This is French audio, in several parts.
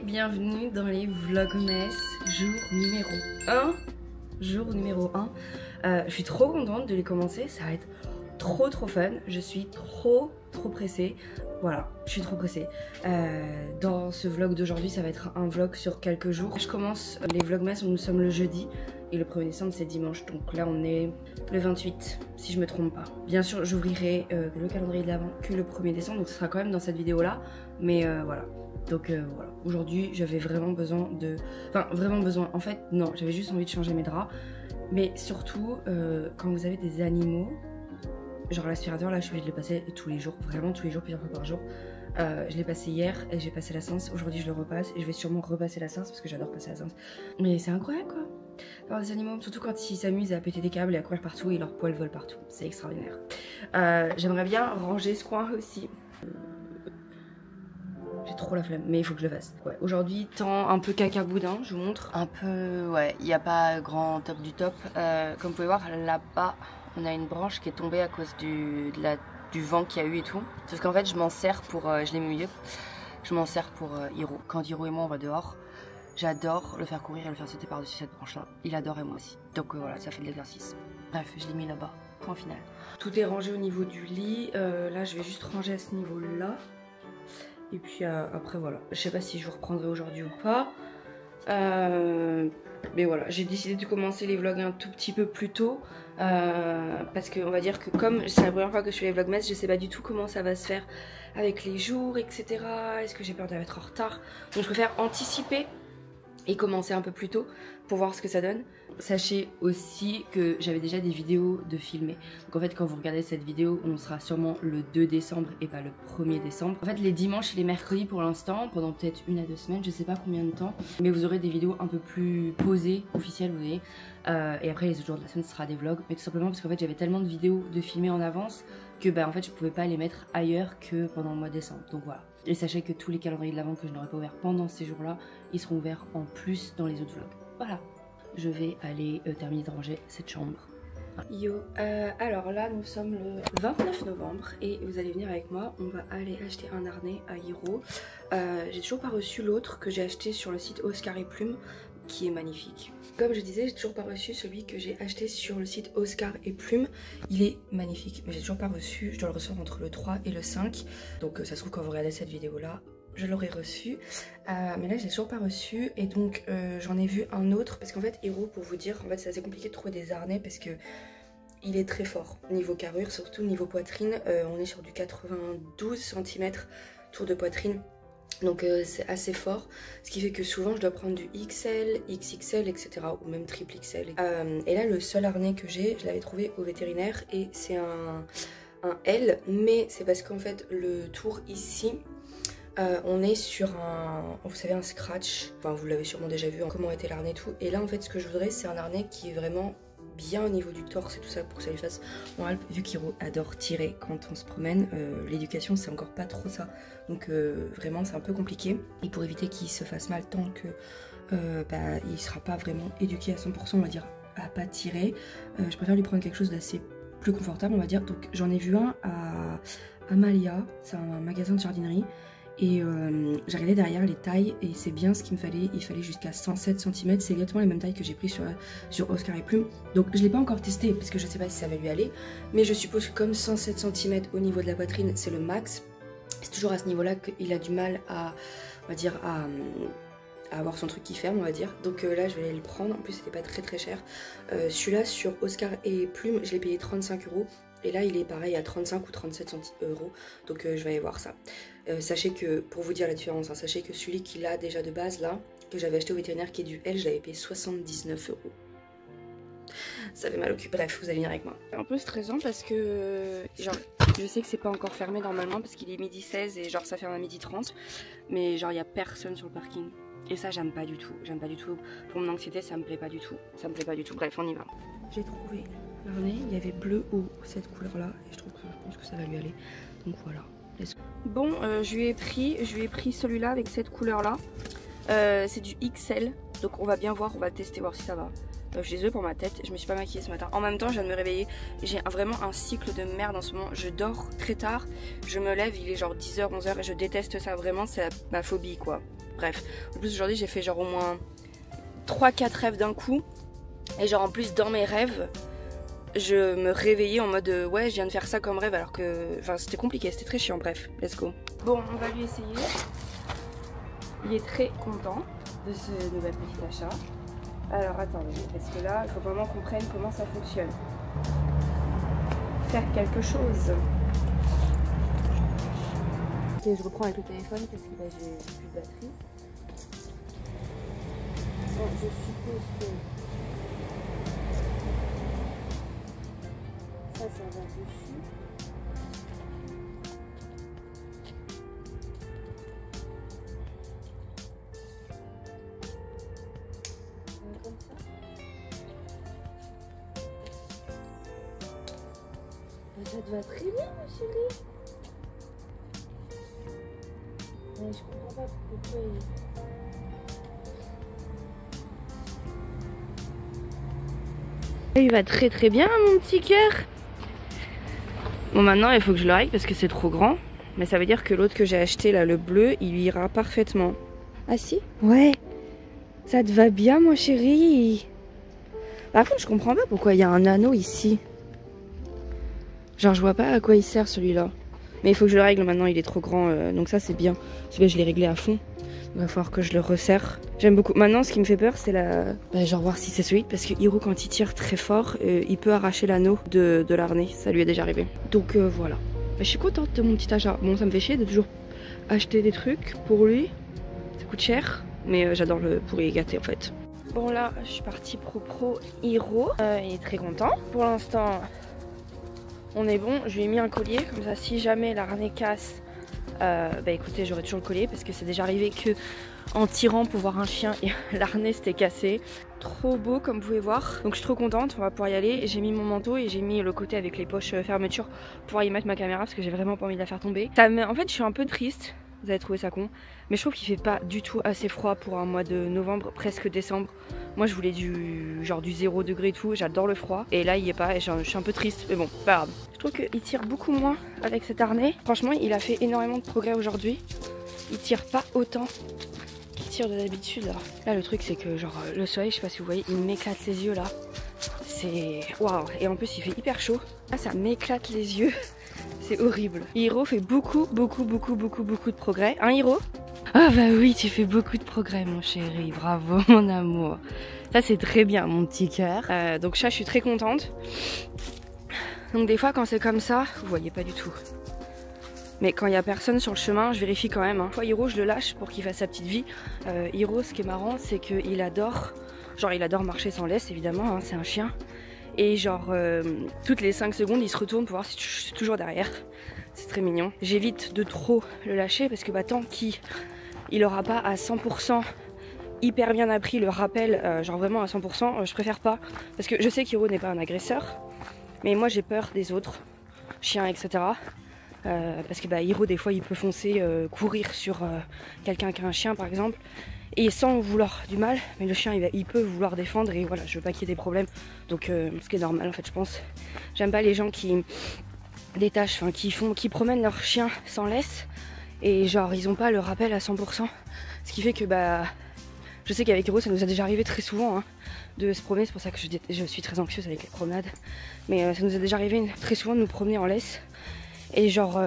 Bienvenue dans les Vlogmas jour numéro 1. Je suis trop contente de les commencer, ça va être trop fun. Je suis trop pressée. Voilà, je suis trop pressée. Dans ce vlog d'aujourd'hui, ça va être un vlog sur quelques jours. Je commence les Vlogmas, nous sommes le jeudi et le 1er décembre c'est dimanche. Donc là on est le 28 si je me trompe pas. Bien sûr j'ouvrirai le calendrier de l'avant que le 1er décembre, donc ce sera quand même dans cette vidéo là. Mais voilà. Donc voilà, aujourd'hui j'avais vraiment besoin de... Enfin vraiment besoin, en fait non, j'avais juste envie de changer mes draps. Mais surtout quand vous avez des animaux, genre l'aspirateur là je vais le passer tous les jours, vraiment tous les jours, plusieurs fois par jour. Je l'ai passé hier et j'ai passé la séance, aujourd'hui je le repasse et je vais sûrement repasser la séance parce que j'adore passer la séance. Mais c'est incroyable quoi, avoir des animaux, surtout quand ils s'amusent à péter des câbles et à courir partout et leurs poils volent partout, c'est extraordinaire. J'aimerais bien ranger ce coin aussi. J'ai trop la flemme, mais il faut que je le fasse. Ouais, aujourd'hui, temps un peu caca boudin, je vous montre. Un peu, ouais, il n'y a pas grand top du top. Comme vous pouvez voir, là-bas, on a une branche qui est tombée à cause du vent qu'il y a eu et tout. Sauf qu'en fait, je m'en sers pour, je l'ai mis au milieu, je m'en sers pour Hiro. Quand Hiro et moi, on va dehors, j'adore le faire courir et le faire sauter par-dessus cette branche-là. Il adore et moi aussi. Donc voilà, ça fait de l'exercice. Bref, je l'ai mis là-bas, point final. Tout est rangé au niveau du lit. Là, je vais juste ranger à ce niveau-là. Et puis après voilà, je sais pas si je vous reprendrai aujourd'hui ou pas. Mais voilà, j'ai décidé de commencer les vlogs un tout petit peu plus tôt. Parce qu'on va dire que comme c'est la première fois que je fais les vlogmas, je sais pas du tout comment ça va se faire avec les jours, etc. Est-ce que j'ai peur d'être en retard? Donc je préfère anticiper et commencer un peu plus tôt pour voir ce que ça donne. Sachez aussi que j'avais déjà des vidéos de filmer. Donc en fait quand vous regardez cette vidéo, on sera sûrement le 2 décembre et pas le 1er décembre. En fait les dimanches et les mercredis pour l'instant, pendant peut-être 1 à 2 semaines, je sais pas combien de temps. Mais vous aurez des vidéos un peu plus posées, officielles vous voyez. Et après les autres jours de la semaine ce sera des vlogs. Mais tout simplement parce qu'en fait j'avais tellement de vidéos de filmer en avance que bah en fait je pouvais pas les mettre ailleurs que pendant le mois de décembre. Donc voilà. Et sachez que tous les calendriers de l'avant que je n'aurai pas ouverts pendant ces jours-là, ils seront ouverts en plus dans les autres vlogs. Voilà. Je vais aller terminer de ranger cette chambre. Yo, alors là nous sommes le 29 novembre et vous allez venir avec moi, on va aller acheter un harnais à Hiro. J'ai toujours pas reçu l'autre que j'ai acheté sur le site Oscar et Plume qui est magnifique. Comme je disais, j'ai toujours pas reçu celui que j'ai acheté sur le site Oscar et Plume. Il est magnifique mais j'ai toujours pas reçu, je dois le recevoir entre le 3 et le 5. Donc ça se trouve quand vous regardez cette vidéo là, je l'aurais reçu, mais là je l'ai toujours pas reçu et donc j'en ai vu un autre parce qu'en fait Hiro, pour vous dire, en fait c'est assez compliqué de trouver des harnais parce que il est très fort niveau carrure, surtout niveau poitrine. On est sur du 92 cm tour de poitrine, donc c'est assez fort, ce qui fait que souvent je dois prendre du XL, XXL, etc. ou même triple XL. Et là le seul harnais que j'ai, je l'avais trouvé au vétérinaire et c'est un L, mais c'est parce qu'en fait le tour ici, on est sur vous savez, un scratch, enfin vous l'avez sûrement déjà vu, comment était l'harnais et tout. Et là en fait ce que je voudrais c'est un harnais qui est vraiment bien au niveau du torse et tout ça pour que ça lui fasse mal. Vu qu'Hiro adore tirer quand on se promène, l'éducation c'est encore pas trop ça. Donc vraiment c'est un peu compliqué. Et pour éviter qu'il se fasse mal tant que il sera pas vraiment éduqué à 100%, on va dire, à pas tirer, je préfère lui prendre quelque chose d'assez plus confortable on va dire. Donc j'en ai vu un à Amalia, c'est un magasin de jardinerie. Et j'ai regardé derrière les tailles et c'est bien ce qu'il me fallait. Il fallait jusqu'à 107 cm. C'est exactement les mêmes tailles que j'ai pris sur Oscar et Plume. Donc je ne l'ai pas encore testé parce que je ne sais pas si ça va lui aller. Mais je suppose que comme 107 cm au niveau de la poitrine c'est le max, c'est toujours à ce niveau là qu'il a du mal à, on va dire, à avoir son truc qui ferme, on va dire. Donc là je vais aller le prendre. En plus c'était pas très cher. Celui-là sur Oscar et Plume je l'ai payé 35 €. Et là il est pareil à 35 ou 37 €. Donc je vais aller voir ça. Sachez que, pour vous dire la différence, hein, sachez que celui qu'il a déjà de base là, que j'avais acheté au vétérinaire qui est du L, je l'avais payé 79 €. Ça fait mal au cul. Bref, vous allez venir avec moi. Un peu stressant parce que genre je sais que c'est pas encore fermé normalement parce qu'il est 12h16 et genre ça ferme à 12h30. Mais genre il y a personne sur le parking. Et ça j'aime pas du tout. J'aime pas du tout. Pour mon anxiété ça me plaît pas du tout. Ça me plaît pas du tout. Bref, on y va. J'ai trouvé l'harnais, il y avait bleu ou cette couleur là et je pense que ça va lui aller. Donc voilà. Bon, je lui ai pris celui-là avec cette couleur là. C'est du XL, donc on va bien voir, on va tester, voir si ça va. Je suis désolée pour ma tête, je me suis pas maquillée ce matin. En même temps, je viens de me réveiller. J'ai vraiment un cycle de merde en ce moment. Je dors très tard, je me lève, il est genre 10h, 11h et je déteste ça vraiment, c'est ma phobie quoi. Bref, en plus aujourd'hui j'ai fait genre au moins 3-4 rêves d'un coup. Et genre en plus dans mes rêves, je me réveillais en mode ouais je viens de faire ça comme rêve alors que enfin c'était compliqué, c'était très chiant. Bref, let's go. Bon, on va lui essayer. Il est très content de ce nouvel petit achat. Alors attendez, parce que là il faut vraiment qu'on comprenne comment ça fonctionne. Faire quelque chose. Ok, je reprends avec le téléphone parce que là j'ai plus de batterie. Bon, je suppose que ça va dessus. Comme ça. Ça te va très bien ma chérie. Mais je comprends pas pourquoi il va très bien mon petit cœur. Bon maintenant il faut que je le règle parce que c'est trop grand. Mais ça veut dire que l'autre que j'ai acheté là, le bleu, il lui ira parfaitement. Ah si? Ouais. Ça te va bien mon chéri. Par contre je comprends pas pourquoi il y a un anneau ici. Genre je vois pas à quoi il sert celui-là. Mais il faut que je le règle maintenant, il est trop grand. Donc ça c'est bien. C'est bien, je l'ai réglé à fond. Il va falloir que je le resserre. J'aime beaucoup. Maintenant ce qui me fait peur c'est la... genre voir si c'est celui. Parce que Hiro quand il tire très fort, il peut arracher l'anneau de l'harnais. Ça lui est déjà arrivé. Donc voilà. Je suis contente de mon petit achat. Bon ça me fait chier de toujours acheter des trucs pour lui. Ça coûte cher. Mais j'adore le pourri gâté en fait. Bon là je suis partie pro Hiro. Il est très content. Pour l'instant on est bon. Je lui ai mis un collier. Comme ça si jamais l'harnais casse, bah écoutez j'aurai toujours le collier. Parce que c'est déjà arrivé que en tirant pour voir un chien et l'harnais s'était cassé. Trop beau comme vous pouvez voir. Donc je suis trop contente, on va pouvoir y aller. J'ai mis mon manteau et j'ai mis le côté avec les poches fermeture pour pouvoir y mettre ma caméra parce que j'ai vraiment pas envie de la faire tomber. En fait je suis un peu triste. Vous allez trouver ça con, mais je trouve qu'il fait pas du tout assez froid pour un mois de novembre, presque décembre. Moi je voulais du 0 degré et tout, j'adore le froid. Et là il y est pas et je suis un peu triste, mais bon, pas grave. Je trouve qu'il tire beaucoup moins avec cet harnais. Franchement il a fait énormément de progrès aujourd'hui. Il tire pas autant qu'il tire de d'habitude là. Là le truc c'est que genre le soleil, je sais pas si vous voyez, il m'éclate les yeux là. C'est waouh, et en plus il fait hyper chaud. Là ça m'éclate les yeux. C'est horrible. Hiro fait beaucoup de progrès. Hein Hiro? Ah bah oui, tu fais beaucoup de progrès mon chéri. Bravo mon amour. Ça c'est très bien mon petit cœur. Donc ça je suis très contente. Donc des fois quand c'est comme ça, vous voyez pas du tout. Mais quand il y a personne sur le chemin, je vérifie quand même. Hein. Fois Hiro je le lâche pour qu'il fasse sa petite vie. Hiro ce qui est marrant c'est qu'il adore, genre il adore marcher sans laisse évidemment, hein, c'est un chien. Et genre toutes les 5 secondes il se retourne pour voir si je suis toujours derrière. C'est très mignon. J'évite de trop le lâcher parce que tant qu'il aura pas à 100% hyper bien appris le rappel, genre vraiment à 100%, je préfère pas. Parce que je sais qu'Hiro n'est pas un agresseur, mais moi j'ai peur des autres chiens etc. Parce que Hiro des fois il peut foncer, courir sur quelqu'un qui a un chien par exemple. Et sans vouloir du mal, mais le chien il peut vouloir défendre et voilà, je veux pas qu'il y ait des problèmes. Donc ce qui est normal en fait je pense. J'aime pas les gens qui détachent, enfin qui promènent leur chien sans laisse Et genre ils ont pas le rappel à 100%. Ce qui fait que bah je sais qu'avec Hiro ça nous a déjà arrivé très souvent hein, de se promener. C'est pour ça que je suis très anxieuse avec les promenades. Mais ça nous a déjà arrivé très souvent de nous promener en laisse. Et genre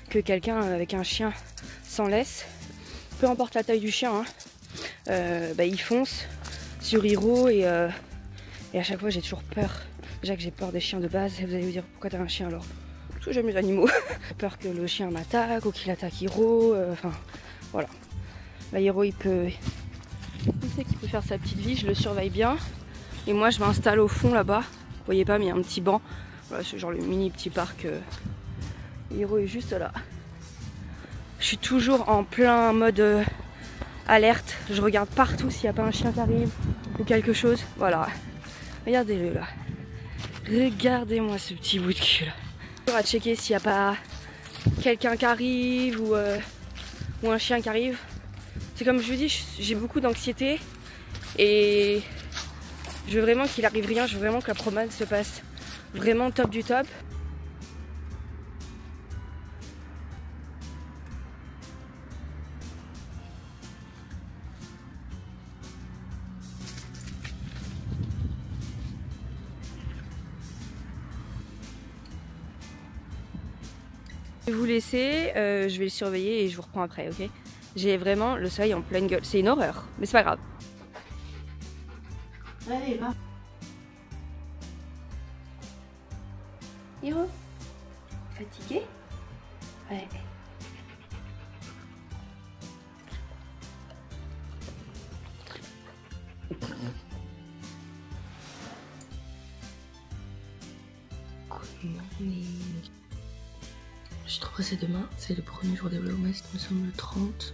que quelqu'un avec un chien sans laisse, peu importe la taille du chien, hein, bah, il fonce sur Hiro et à chaque fois j'ai toujours peur. Déjà que j'ai peur des chiens de base. Et vous allez vous dire pourquoi t'as un chien alors? Parce que j'aime les animaux. J'ai peur que le chien m'attaque ou qu'il attaque Hiro. Enfin voilà. Là Hiro il sait qu'il peut faire sa petite vie, je le surveille bien. Et moi je m'installe au fond là-bas. Vous voyez pas mais il y a un petit banc. Voilà, c'est genre le mini petit parc. Hiro est juste là. Je suis toujours en plein mode alerte. Je regarde partout s'il n'y a pas un chien qui arrive ou quelque chose. Voilà. Regardez-le là. Regardez-moi ce petit bout de cul là. On va checker s'il n'y a pas quelqu'un qui arrive ou un chien qui arrive. C'est comme je vous dis, j'ai beaucoup d'anxiété et je veux vraiment qu'il arrive rien. Je veux vraiment que la promenade se passe vraiment top du top. Je vais vous laisser, je vais le surveiller et je vous reprends après, ok? J'ai vraiment le soleil en pleine gueule. C'est une horreur, mais c'est pas grave. Allez, va. Hiro, fatigué? Ouais. Je suis trop pressée demain, c'est le premier jour des Vlogmas, nous sommes le 30.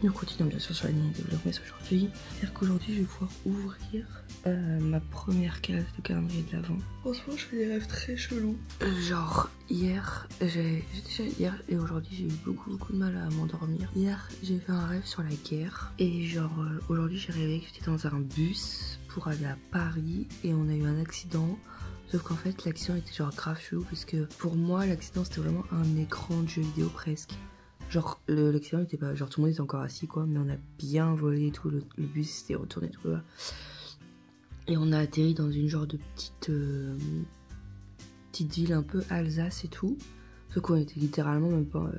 Nous continuons bien sûr sur la ligne des Vlogmas aujourd'hui. C'est-à-dire qu'aujourd'hui je vais pouvoir ouvrir ma première case de calendrier de l'Avent. Franchement je fais des rêves très chelous. Genre hier, hier et aujourd'hui j'ai eu beaucoup de mal à m'endormir. Hier j'ai fait un rêve sur la guerre et genre aujourd'hui j'ai rêvé que j'étais dans un bus pour aller à Paris et on a eu un accident. Sauf qu'en fait l'accident était genre grave chelou parce que pour moi l'accident c'était vraiment un écran de jeu vidéo presque. Genre l'accident était pas, genre tout le monde était encore assis quoi, mais on a bien volé et tout, le bus s'était retourné tout là. Et on a atterri dans une genre de petite ville un peu Alsace et tout. Sauf qu'on était littéralement même pas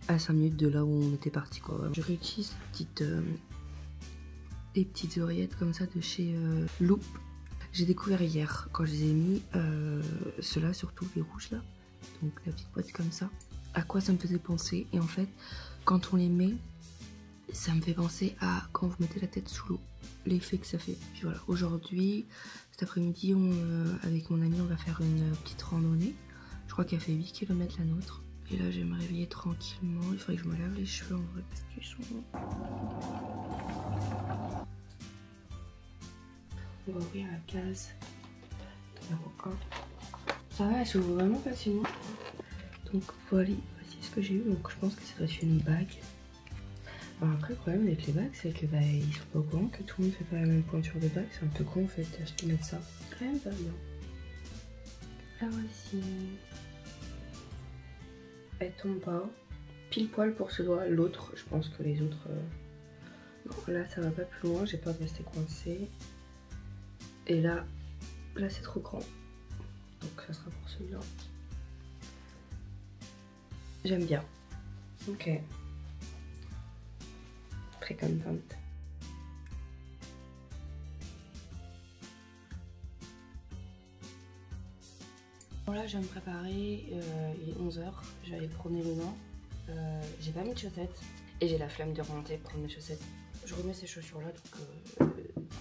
à 5 minutes de là où on était parti quoi. Je réutilise des petites oreillettes comme ça de chez Loop. J'ai découvert hier, quand je les ai mis, ceux-là, surtout les rouges là, donc la petite boîte comme ça, à quoi ça me faisait penser. Et en fait, quand on les met, ça me fait penser à quand vous mettez la tête sous l'eau, l'effet que ça fait. Puis voilà, aujourd'hui, cet après-midi, avec mon ami, on va faire une petite randonnée. Je crois qu'elle fait 8 km la nôtre. Et là, je vais me réveiller tranquillement. Il faudrait que je me lave les cheveux en vrai, parce qu'ils sont... On va ouvrir la case numéro 1. Ça va, elle s'ouvre vraiment facilement. Donc voilà, voici ce que j'ai eu. Donc je pense que ça doit être une bague. Alors après, le problème avec les bagues, c'est que bah, ils sont pas au courant que tout le monde fait pas la même pointure de bague. C'est un peu con en fait d'acheter mettre ça. Quand même pas bien. La voici. Elle tombe pas. Pile poil pour ce doigt. L'autre, je pense que les autres. Non, là ça va pas plus loin. J'ai peur de rester coincée. Et là c'est trop grand. Donc ça sera pour celui-là. J'aime bien. Ok. Très contente. Bon là je vais me préparer, il est 11h, je vais aller promener le Mans. J'ai pas mis de chaussettes et j'ai la flemme de remonter prendre mes chaussettes. Je remets ces chaussures là donc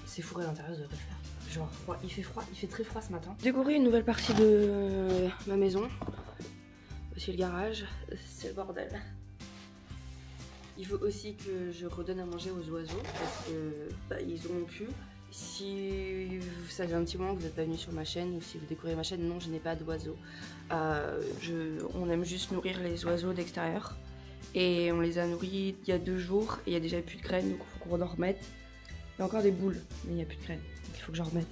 c'est fourré à l'intérieur, je devrais le faire. Genre froid, il fait très froid ce matin. J'ai découvert une nouvelle partie de ma maison. Aussi le garage, c'est le bordel. Il faut aussi que je redonne à manger aux oiseaux parce que bah, ils ont pu. Si ça fait un petit moment que vous n'êtes pas venu sur ma chaîne ou si vous découvrez ma chaîne, non je n'ai pas d'oiseaux. On aime juste nourrir les oiseaux d'extérieur. Et on les a nourris il y a 2 jours et il y a déjà plus de graines donc il faut qu'on en remette. Il y a encore des boules mais il n'y a plus de graines donc il faut que j'en remette.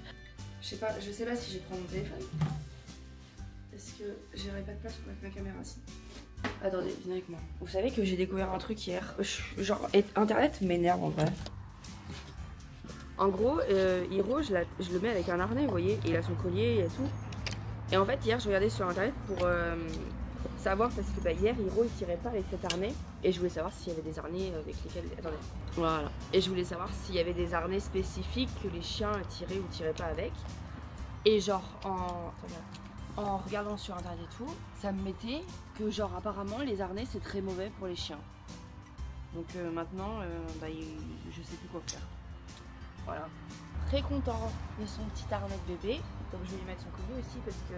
Je sais pas si je vais prendre mon téléphone parce que j'aurai pas de place pour mettre ma caméra ici. Attendez, venez avec moi. Vous savez que j'ai découvert un truc hier. Genre, internet m'énerve en vrai. En gros, Hiro, je le mets avec un harnais, vous voyez, et il a son collier, il a tout. Et en fait, hier, je regardais sur internet pour savoir, parce que bah, hier, Hiro, il tirait pas avec cet harnais. Et je voulais savoir s'il y avait des harnais avec lesquels... Attendez. Voilà. Et je voulais savoir s'il y avait des harnais spécifiques que les chiens tiraient ou tiraient pas avec. Et genre, en regardant sur internet et tout, ça me mettait que genre, apparemment, les harnais, c'est très mauvais pour les chiens. Donc maintenant, bah, je sais plus quoi faire. Voilà. Très content de son petit harnais de bébé. Donc je vais lui mettre son collier aussi parce que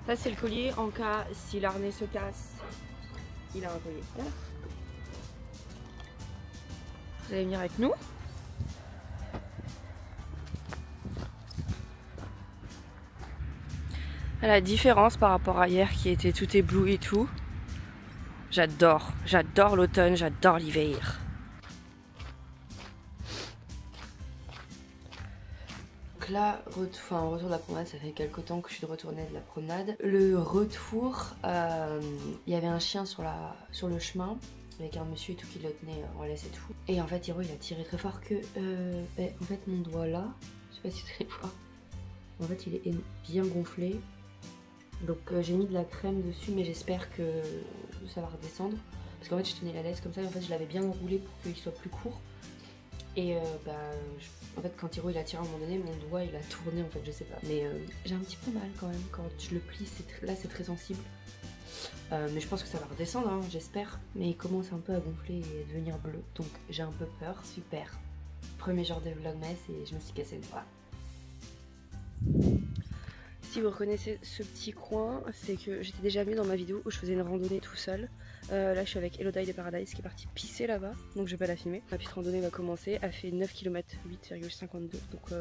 ça c'est le collier en cas si l'harnais se casse. Il a un collier. Voilà. Vous allez venir avec nous. La différence par rapport à hier qui était tout ébloui et tout. J'adore l'automne, j'adore l'hiver. Donc là, retour de la promenade, ça fait quelques temps que je suis retournée de la promenade. Le retour, il y avait un chien sur le chemin, avec un monsieur et tout qui le tenait en laisse et tout. Et en fait, Hiro, il a tiré très fort que, en fait, mon doigt là, je sais pas si vous allez voir, en fait, il est bien gonflé. Donc j'ai mis de la crème dessus, mais j'espère que ça va redescendre. Parce qu'en fait, je tenais la laisse comme ça, et en fait, je l'avais bien enroulé pour qu'il soit plus court. Et en fait quand Hiro il a tiré à un moment donné, mon doigt il a tourné en fait, je sais pas. Mais j'ai un petit peu mal quand même quand je le plie, là c'est très sensible. Mais je pense que ça va redescendre, hein, j'espère. Mais il commence un peu à gonfler et à devenir bleu, donc j'ai un peu peur. Super. Premier jour de vlogmas et je me suis cassé le bras. Si vous reconnaissez ce petit coin, c'est que j'étais déjà venue dans ma vidéo où je faisais une randonnée tout seul. Là je suis avec Elodie de Paradise qui est partie pisser là-bas, donc je vais pas la filmer. Ma petite randonnée va commencer, elle fait 9 km, 8,52, donc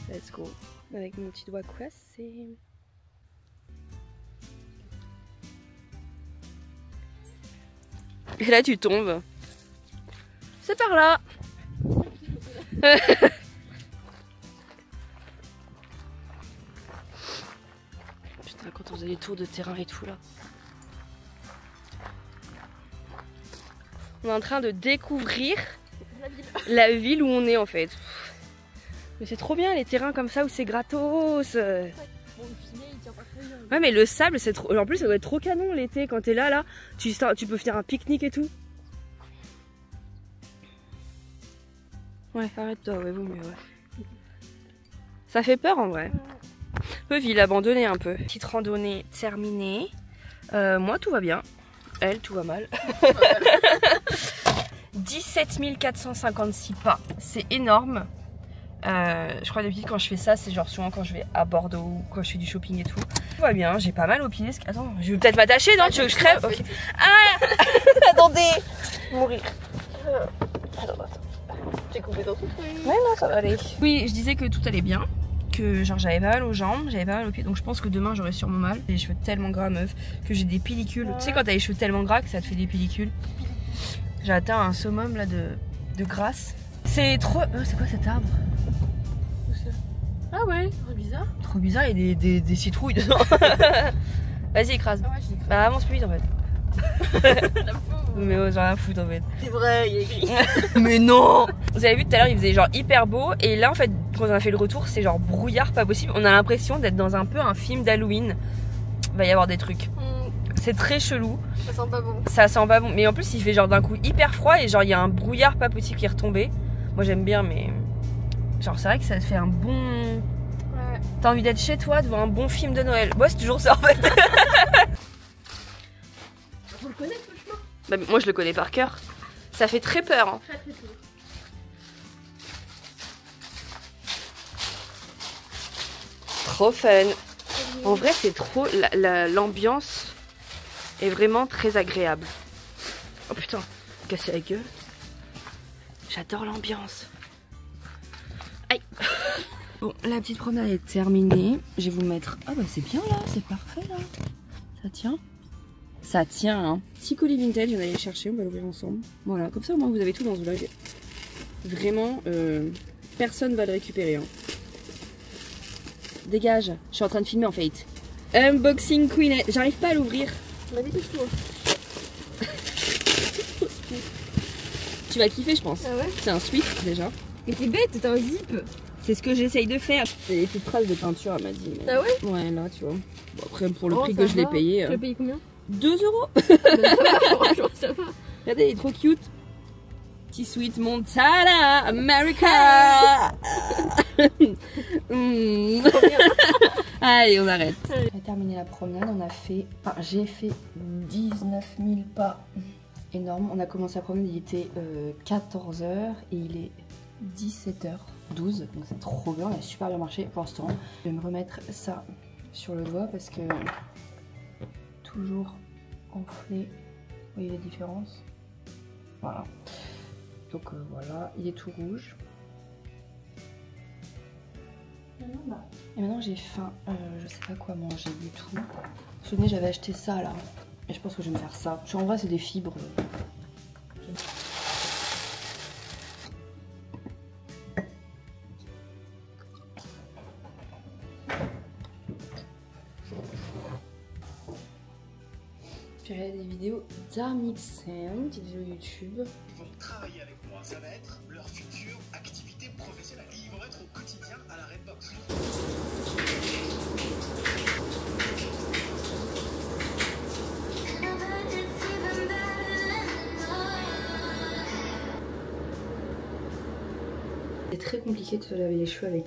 let's go. Avec mon petit doigt coincé. Et là tu tombes. C'est par là. Putain, quand on faisait des tours de terrain et tout là. On est en train de découvrir la ville où on est en fait. Mais c'est trop bien les terrains comme ça où c'est gratos. Ouais mais le sable c'est trop... En plus ça doit être trop canon l'été quand t'es là, tu peux faire un pique-nique et tout. Ouais arrête-toi, ouais vaut mieux ouais. Ça fait peur en vrai. Un peu ville abandonnée un peu. Petite randonnée terminée. Moi tout va bien. Elle tout va mal. 17 456 pas, c'est énorme. Je crois d'habitude quand je fais ça, c'est genre souvent quand je vais à Bordeaux ou quand je fais du shopping et tout. Tout va bien, j'ai pas mal aux pieds. Attends, je vais peut-être m'attacher, non? Tu veux que je crève? Okay. Ah attendez, mourir. Attends. J'ai coupé ton truc. Ouais non, ça va aller. Oui, je disais que tout allait bien. Que genre j'avais pas mal aux jambes, j'avais pas mal aux pieds, donc je pense que demain j'aurai sûrement mal. J'ai les cheveux tellement gras meuf que j'ai des pellicules. Tu sais quand t'as les cheveux tellement gras que ça te fait des pellicules. J'ai atteint un summum là de grâce. C'est trop... c'est quoi cet arbre? Ah ouais, trop bizarre. Trop bizarre, il y a des citrouilles dedans. Vas-y écrase. Ah ouais, bah avance plus vite en fait. Mais oh, j'ai rien à foutre en fait. C'est vrai, il y a écrit. Mais non. Vous avez vu tout à l'heure il faisait genre hyper beau. Et là en fait quand on a fait le retour c'est genre brouillard pas possible. On a l'impression d'être dans un peu un film d'Halloween. Il va y avoir des trucs. C'est très chelou. Ça sent pas bon. Ça sent pas bon. Mais en plus il fait genre d'un coup hyper froid. Et genre il y a un brouillard pas possible qui est retombé. Moi j'aime bien mais... Genre c'est vrai que ça te fait un bon... Ouais. T'as envie d'être chez toi devant un bon film de Noël. Moi c'est toujours ça en fait. Vous le connaissez ce chemin? Bah, moi je le connais par cœur. Ça fait très peur. Hein. Très peur. Trop fun. En vrai c'est trop... L'ambiance est vraiment très agréable. Oh putain, casser la gueule. J'adore l'ambiance. Aïe. Bon, la petite promenade est terminée. Je vais vous mettre... Ah bah c'est bien là, c'est parfait là. Ça tient. Ça tient hein. Petit colis vintage, on va aller le chercher, on va l'ouvrir ensemble. Voilà, comme ça au moins vous avez tout dans ce vlog. Vraiment, personne va le récupérer. Hein. Dégage, je suis en train de filmer en fait. Unboxing Queen, j'arrive pas à l'ouvrir. On avait tout toi. Tu vas kiffer, je pense. Ah ouais? C'est un sweat déjà. Mais t'es bête, t'as un zip. C'est ce que j'essaye de faire. C'est des petites traces de peinture, elle m'a dit. Mais... Ah ouais? Ouais, là, tu vois. Bon, après, pour le Oh, prix ça que je l'ai va. payé. Tu l'as payé combien? 2 €. Franchement, ça va. Regardez, il est trop cute. Petit sweet Montana, America. Allez, on arrête. On a terminé la promenade, on a fait... Enfin, j'ai fait 19 000 pas. Énorme. On a commencé la promenade, il était 14 h et il est 17 h 12. Donc c'est trop bien, on a super bien marché pour l'instant. Je vais me remettre ça sur le doigt parce que... Toujours enflé. Vous voyez la différence? Voilà. Donc voilà, il est tout rouge. Et maintenant j'ai faim, je sais pas quoi manger du tout. Vous vous souvenez, j'avais acheté ça là. Et je pense que je vais me faire ça. En vrai, c'est des fibres. J'ai regardé des vidéos d'Armixen, petite vidéo YouTube. Ils vont travailler avec moi, ça va être leur future activité professionnelle. Et ils vont être au quotidien à la Redbox. C'est très compliqué de se laver les cheveux avec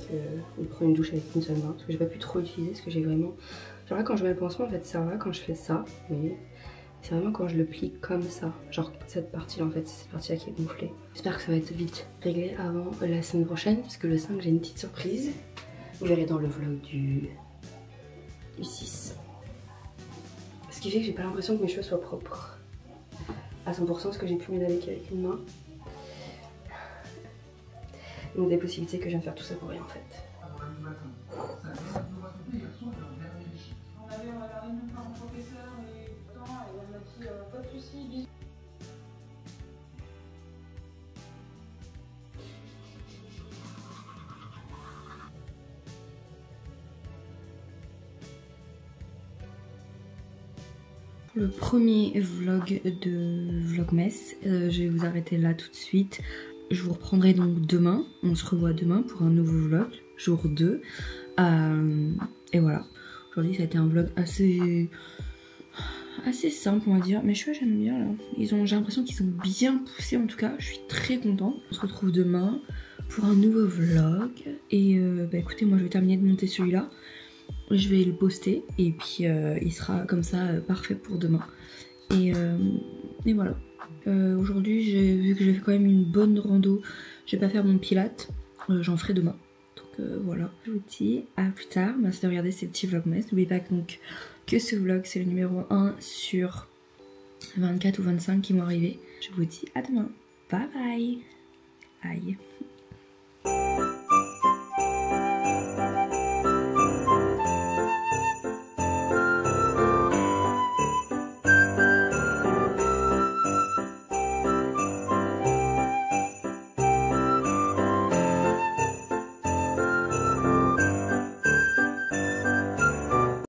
de prendre une douche avec une seule main parce que j'ai pas pu trop utiliser parce que j'ai vraiment... Genre là quand je mets le pansement en fait ça va quand je fais ça, mais c'est vraiment quand je le plie comme ça. Genre cette partie là en fait, c'est cette partie là qui est gonflée. J'espère que ça va être vite réglé avant la semaine prochaine parce que le 5 j'ai une petite surprise. Vous verrez dans le vlog du 6. Ce qui fait que j'ai pas l'impression que mes cheveux soient propres à 100% parce que j'ai pu me laver qu'avec une main. Donc des possibilités que je viens de faire tout ça pour rien en fait. On avait la réunion de parents professeurs et pourtant elle m'a dit pas de soucis, bisous. Le premier vlog de Vlogmas, je vais vous arrêter là tout de suite. Je vous reprendrai donc demain, on se revoit demain pour un nouveau vlog, jour 2. Et voilà, aujourd'hui ça a été un vlog assez simple on va dire. Mes cheveux j'aime bien là, j'ai l'impression qu'ils sont bien poussés en tout cas, je suis très contente. On se retrouve demain pour un nouveau vlog. Et bah écoutez, moi je vais terminer de monter celui-là. Je vais le poster et puis il sera comme ça parfait pour demain. Et voilà. Aujourd'hui j'ai vu que j'ai fait quand même une bonne rando. Je vais pas faire mon pilate, j'en ferai demain. Donc voilà. Je vous dis à plus tard. Merci de regarder ces petits vlogmas. N'oubliez pas donc que ce vlog c'est le numéro 1 sur 24 ou 25 qui vont arriver. Je vous dis à demain. Bye bye. Aïe.